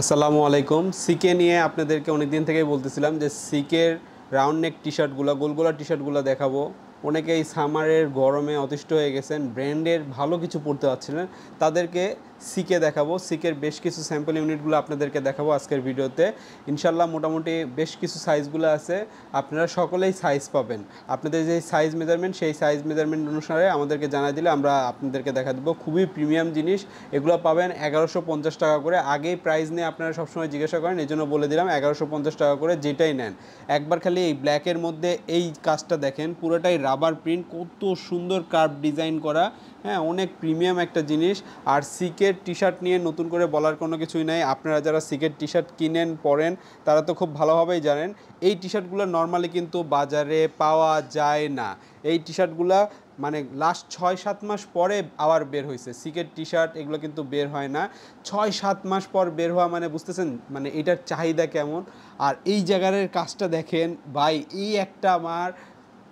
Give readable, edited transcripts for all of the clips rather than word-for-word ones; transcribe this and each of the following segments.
আসসালামু আলাইকুম। সিকে নিয়ে আপনাদেরকে অনেক দিন থেকেই বলতেছিলাম যে সিকের রাউন্ড নেক টি শার্টগুলো, গোলগোলা টি শার্টগুলো দেখাবো। অনেকে এই সামারের গরমে অতিষ্ঠ হয়ে গেছেন, ব্র্যান্ডের ভালো কিছু পড়তে পারছিলেন, তাদেরকে সিকে দেখাবো। সিকের বেশ কিছু স্যাম্পল ইউনিটগুলো আপনাদেরকে দেখাবো আজকের ভিডিওতে। ইনশাল্লাহ মোটামুটি বেশ কিছু সাইজগুলো আছে, আপনারা সকলেই সাইজ পাবেন। আপনাদের যে সাইজ মেজারমেন্ট, সেই সাইজ মেজারমেন্ট অনুসারে আমাদেরকে জানাই দিলে আমরা আপনাদেরকে দেখা দেবো। খুবই প্রিমিয়াম জিনিস, এগুলো পাবেন 1150 টাকা করে। আগেই প্রাইস নিয়ে আপনারা সবসময় জিজ্ঞাসা করেন, এই জন্য বলে দিলাম 1150 টাকা করে যেটাই নেন। একবার খালি এই ব্ল্যাকের মধ্যে এই কাজটা দেখেন, পুরোটাই রাবার প্রিন্ট, কত সুন্দর কার্ভ ডিজাইন করা। হ্যাঁ, অনেক প্রিমিয়াম একটা জিনিস। আর সিকের টি শার্ট নিয়ে নতুন করে বলার কোনো কিছুই নাই। আপনারা যারা সিকের টি শার্ট কিনেন পরেন তারা তো খুব ভালোভাবেই জানেন এই টি শার্টগুলো নর্মালি কিন্তু বাজারে পাওয়া যায় না। এই টি শার্টগুলো মানে লাস্ট 6-7 মাস পরে আবার বের হয়েছে। সিকের টি শার্ট এগুলো কিন্তু বের হয় না, 6-7 মাস পর বের হওয়া, মানে বুঝতেছেন মানে এটার চাহিদা কেমন। আর এই জায়গার কাজটা দেখেন ভাই, এই একটা আমার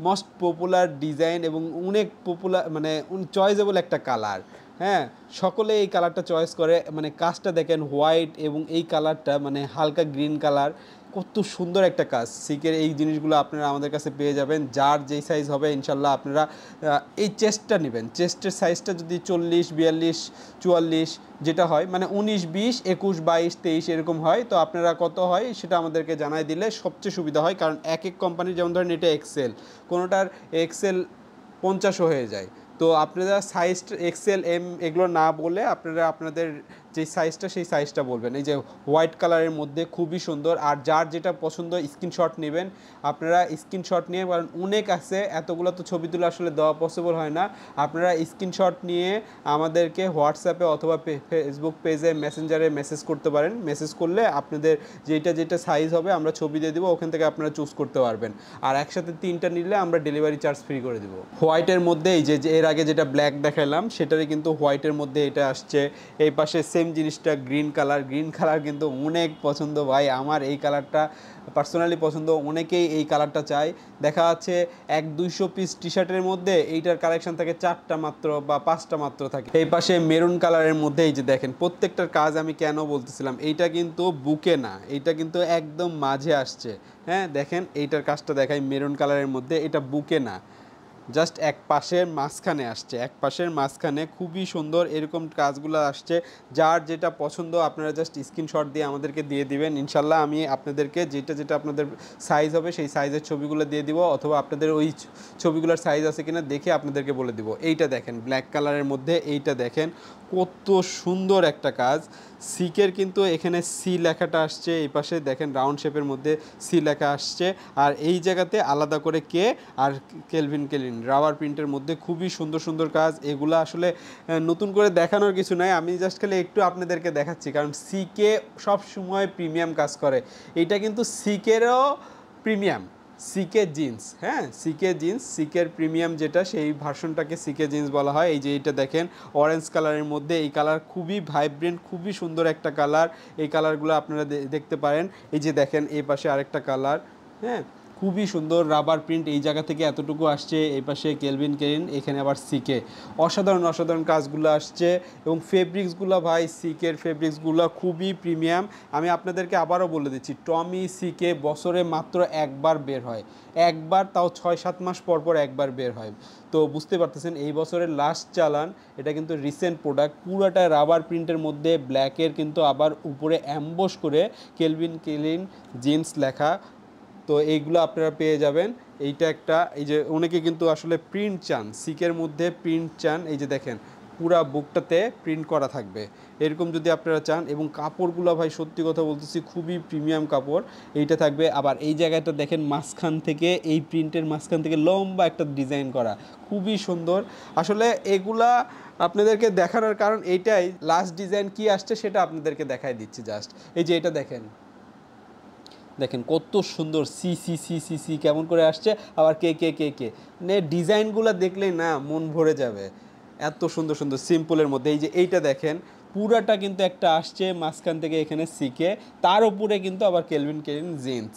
মোস্ট পপুলার ডিজাইন এবং অনেক পপুলার মানে চয়েজেবল একটা কালার। হ্যাঁ, সকলে এই কালারটা চয়েস করে। মানে কাজটা দেখেন, হোয়াইট এবং এই কালারটা মানে হালকা গ্রিন কালার, কত সুন্দর একটা কাজ। সিকের এই জিনিসগুলো আপনারা আমাদের কাছে পেয়ে যাবেন। যার যেই সাইজ হবে ইনশাল্লাহ আপনারা এই চেস্টটা নেবেন। চেস্টের সাইজটা যদি 40, 42, 44 যেটা হয়, মানে 19, 20, 21, 22, 23 এরকম হয়, তো আপনারা কত হয় সেটা আমাদেরকে জানাই দিলে সবচেয়ে সুবিধা হয়। কারণ এক এক কোম্পানির, যেমন ধরেন এটা এক্সেল, কোনোটার এক্সেল 50ও হয়ে যায়। তো আপনারা সাইজ এক্সেল, এম এগুলো না বলে আপনারা আপনাদের যে সাইজটা সেই সাইজটা বলবেন। এই যে হোয়াইট কালারের মধ্যে খুবই সুন্দর। আর যার যেটা পছন্দ স্ক্রিনশট নেবেন আপনারা, স্ক্রিনশট নিয়ে, কারণ অনেক আছে, এতগুলো তো ছবি তুলে আসলে দেওয়া পসিবল হয় না। আপনারা স্ক্রিনশট নিয়ে আমাদেরকে হোয়াটসঅ্যাপে অথবা ফেসবুক পেজে, মেসেঞ্জারে মেসেজ করতে পারেন। মেসেজ করলে আপনাদের যেটা যেটা সাইজ হবে আমরা ছবি দিয়ে দেবো, ওখান থেকে আপনারা চুজ করতে পারবেন। আর একসাথে 3টা নিলে আমরা ডেলিভারি চার্জ ফ্রি করে দেবো। হোয়াইটের মধ্যে এই যে এর আগে যেটা ব্ল্যাক দেখালাম সেটারই কিন্তু হোয়াইটের মধ্যে এটা আসছে। এই পাশে সেম জিনিসটা গ্রিন কালার। গ্রিন কালার কিন্তু অনেক পছন্দ ভাই, আমার এই কালারটা পার্সোনালি পছন্দ, অনেকেই এই কালারটা চায়। দেখা যাচ্ছে 100-200 পিস টি শার্টের মধ্যে এইটার কালেকশন থাকে 4টা মাত্র বা 5টা মাত্র থাকে। এই পাশে মেরুন কালারের মধ্যে এই যে দেখেন, প্রত্যেকটার কাজ আমি কেন বলতেছিলাম, এইটা কিন্তু বুকে না, এইটা কিন্তু একদম মাঝে আসছে। হ্যাঁ দেখেন, এইটার কাজটা দেখাই, মেরুন কালারের মধ্যে, এটা বুকে না, জাস্ট এক পাশের মাঝখানে আসছে, এক পাশের মাঝখানে খুবই সুন্দর এরকম কাজগুলো আসছে। যার যেটা পছন্দ আপনারা জাস্ট স্ক্রিনশট দিয়ে আমাদেরকে দিয়ে দিবেন। ইনশাল্লাহ আমি আপনাদেরকে যেটা যেটা আপনাদের সাইজ হবে সেই সাইজের ছবিগুলো দিয়ে দিব, অথবা আপনাদের ওই ছবিগুলোর সাইজ আছে কিনা দেখে আপনাদেরকে বলে দিব। এইটা দেখেন ব্ল্যাক কালারের মধ্যে, এইটা দেখেন কত সুন্দর একটা কাজ। সিকের কিন্তু এখানে সি লেখাটা আসছে, এই পাশে দেখেন রাউন্ড শেপের মধ্যে সি লেখা আসছে, আর এই জায়গাতে আলাদা করে কে আর কেলভিন কেলিন রাবার প্রিন্টের মধ্যে খুবই সুন্দর সুন্দর কাজ। এগুলো আসলে নতুন করে দেখানোর কিছু নাই, আমি জাস্ট খালি একটু আপনাদেরকে দেখাচ্ছি, কারণ সিকে সব সময় প্রিমিয়াম কাজ করে। এইটা কিন্তু সিকেরও প্রিমিয়াম, সিকে জিন্স। হ্যাঁ, সিকে জিন্স, সিকের প্রিমিয়াম যেটা সেই ভার্সনটাকে সিকে জিন্স বলা হয়। এই যে এইটা দেখেন অরেঞ্জ কালারের মধ্যে, এই কালার খুবই ভাইব্রেন্ট, খুবই সুন্দর একটা কালার। এই কালারগুলো আপনারা দেখতে পারেন। এই যে দেখেন এই পাশে আরেকটা কালার। হ্যাঁ, খুবই সুন্দর রাবার প্রিন্ট, এই জায়গা থেকে এতটুকু আসছে। এই পাশে কেলভিন কেলিন, এখানে আবার সিকে, অসাধারণ অসাধারণ কাজগুলো আসছে। এবং ফেব্রিক্সগুলো ভাই, সিকের ফেব্রিক্সগুলো খুবই প্রিমিয়াম। আমি আপনাদেরকে আবারও বলে দিচ্ছি, টমি সিকে বছরে মাত্র একবার বের হয়, একবার, তাও 6-7 মাস পর পর একবার বের হয়। তো বুঝতে পারতেছেন এই বছরের লাস্ট চালান, এটা কিন্তু রিসেন্ট প্রোডাক্ট, পুরোটা রাবার প্রিন্টের মধ্যে, ব্ল্যাকের কিন্তু আবার উপরে অ্যাম্বস করে কেলভিন কেলিন জিন্স লেখা। তো এইগুলো আপনারা পেয়ে যাবেন। এইটা একটা, এই যে অনেকে কিন্তু আসলে প্রিন্ট চান, সিকের মধ্যে প্রিন্ট চান, এই যে দেখেন পুরা বুকটাতে প্রিন্ট করা থাকবে, এরকম যদি আপনারা চান। এবং কাপড়গুলো ভাই সত্যি কথা বলতেছি খুবই প্রিমিয়াম কাপড়। এইটা থাকবে। আবার এই জায়গাটা দেখেন মাঝখান থেকে, এই প্রিন্টের মাঝখান থেকে লম্বা একটা ডিজাইন করা, খুবই সুন্দর। আসলে এগুলা আপনাদেরকে দেখানোর কারণ এইটাই, লাস্ট ডিজাইন কি আসছে সেটা আপনাদেরকে দেখাই দিচ্ছি জাস্ট। এই যে এটা দেখেন, দেখেন কত সুন্দর, সি সি সি সি সি কেমন করে আসছে, আবার কে কে কে কে, মানে ডিজাইনগুলো দেখলেই না মন ভরে যাবে, এত সুন্দর সুন্দর সিম্পলের মধ্যে। এই যে এইটা দেখেন পুরাটা কিন্তু একটা আসছে মাঝখান থেকে, এখানে সিকে, তার উপরে কিন্তু আবার কেলভিন কেলিন জিন্স,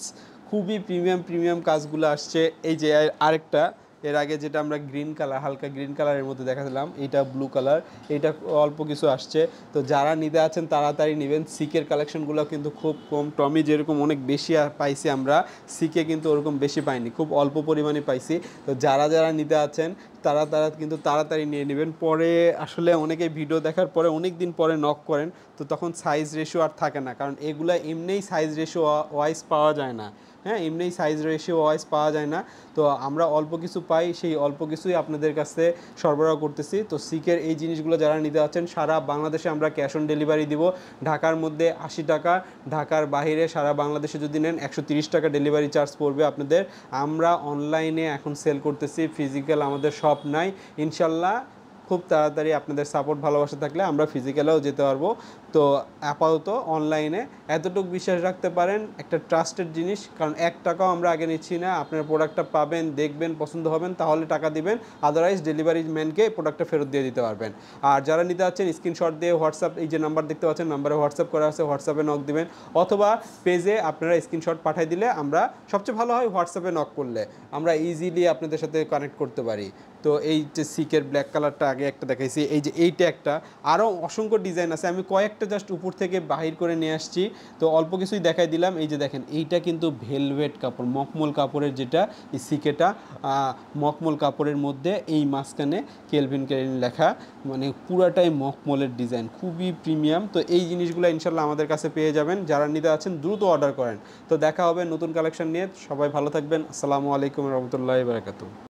খুবই প্রিমিয়াম প্রিমিয়াম কাজগুলো আসছে। এই যে আরেকটা এর আগে যেটা আমরা গ্রিন কালার, হালকা গ্রিন কালারের মধ্যে দেখাছিলাম, এটা ব্লু কালার, এটা অল্প কিছু আসছে। তো যারা নিতে আছেন তাড়াতাড়ি নেবেন। সিকের কালেকশনগুলো কিন্তু খুব কম। টমি যেরকম অনেক বেশি পাইছি আমরা, সিকে কিন্তু ওরকম বেশি পাইনি, খুব অল্প পরিমাণে পাইছি। তো যারা যারা নিতে আছেন তারা কিন্তু তাড়াতাড়ি নিয়ে নেবেন। পরে আসলে অনেকে ভিডিও দেখার পরে অনেক দিন পরে নক করেন, তো তখন সাইজ রেশিও আর থাকে না, কারণ এগুলা এমনিই সাইজ রেশিও ওয়াইজ পাওয়া যায় না। হ্যাঁ, এমনিই সাইজ রেশিও ওয়াইজ পাওয়া যায় না। তো আমরা অল্প কিছু পাই, সেই অল্প কিছুই আপনাদের কাছে সরবরাহ করতেছি। তো সিকের এই জিনিসগুলো যারা নিতে আছেন, সারা বাংলাদেশে আমরা ক্যাশ অন ডেলিভারি দিব। ঢাকার মধ্যে 80 টাকা, ঢাকার বাইরে সারা বাংলাদেশে যদি নেন 130 টাকা ডেলিভারি চার্জ পড়বে আপনাদের। আমরা অনলাইনে এখন সেল করতেছি, ফিজিক্যাল আমাদের শপ নাই। ইনশাল্লাহ খুব তাড়াতাড়ি আপনাদের সাপোর্ট ভালোবাসা থাকলে আমরা ফিজিক্যালেও যেতে পারবো। তো আপাতত অনলাইনে এতটুকু বিশ্বাস রাখতে পারেন, একটা ট্রাস্টেড জিনিস, কারণ 1 টাকাও আমরা আগে নিচ্ছি না। আপনার প্রোডাক্টটা পাবেন, দেখবেন, পছন্দ হবেন, তাহলে টাকা দিবেন, আদারওয়াইজ ডেলিভারি ম্যানকে প্রোডাক্টটা ফেরত দিয়ে দিতে পারবেন। আর যারা নিতে যাচ্ছেন স্ক্রিনশট দিয়ে হোয়াটসঅ্যাপ, এই যে নাম্বার দেখতে পাচ্ছেন, নাম্বারে হোয়াটসঅ্যাপ করা আছে, হোয়াটসঅ্যাপে নক দিবেন, অথবা পেজে আপনারা স্ক্রিনশট পাঠিয়ে দিলে আমরা, সবচেয়ে ভালো হয় হোয়াটসঅ্যাপে নক করলে, আমরা ইজিলি আপনাদের সাথে কানেক্ট করতে পারি। তো এই যে সিকের ব্ল্যাক কালারটা আগে একটা দেখাইছি, এই যে এইটা একটা, আরও অসংখ্য ডিজাইন আছে, আমি কয়েকটা জাস্ট উপর থেকে বাহির করে নিয়ে আসছি, তো অল্প কিছুই দেখাই দিলাম। এই যে দেখেন, এইটা কিন্তু ভেলভেট কাপড়, মখমল কাপড়ের, যেটা এই সিকেটা মখমল কাপড়ের মধ্যে এই মাঝখানে কেলভিন ক্লাইন লেখা, মানে পুরাটাই মখমলের ডিজাইন, খুবই প্রিমিয়াম। তো এই জিনিসগুলো ইনশাল্লাহ আমাদের কাছে পেয়ে যাবেন। যারা নিতে আছেন দ্রুত অর্ডার করেন। তো দেখা হবে নতুন কালেকশন নিয়ে। সবাই ভালো থাকবেন। আসসালামু আলাইকুম রহমতুল্লাহি ওয়া বারাকাতুহু।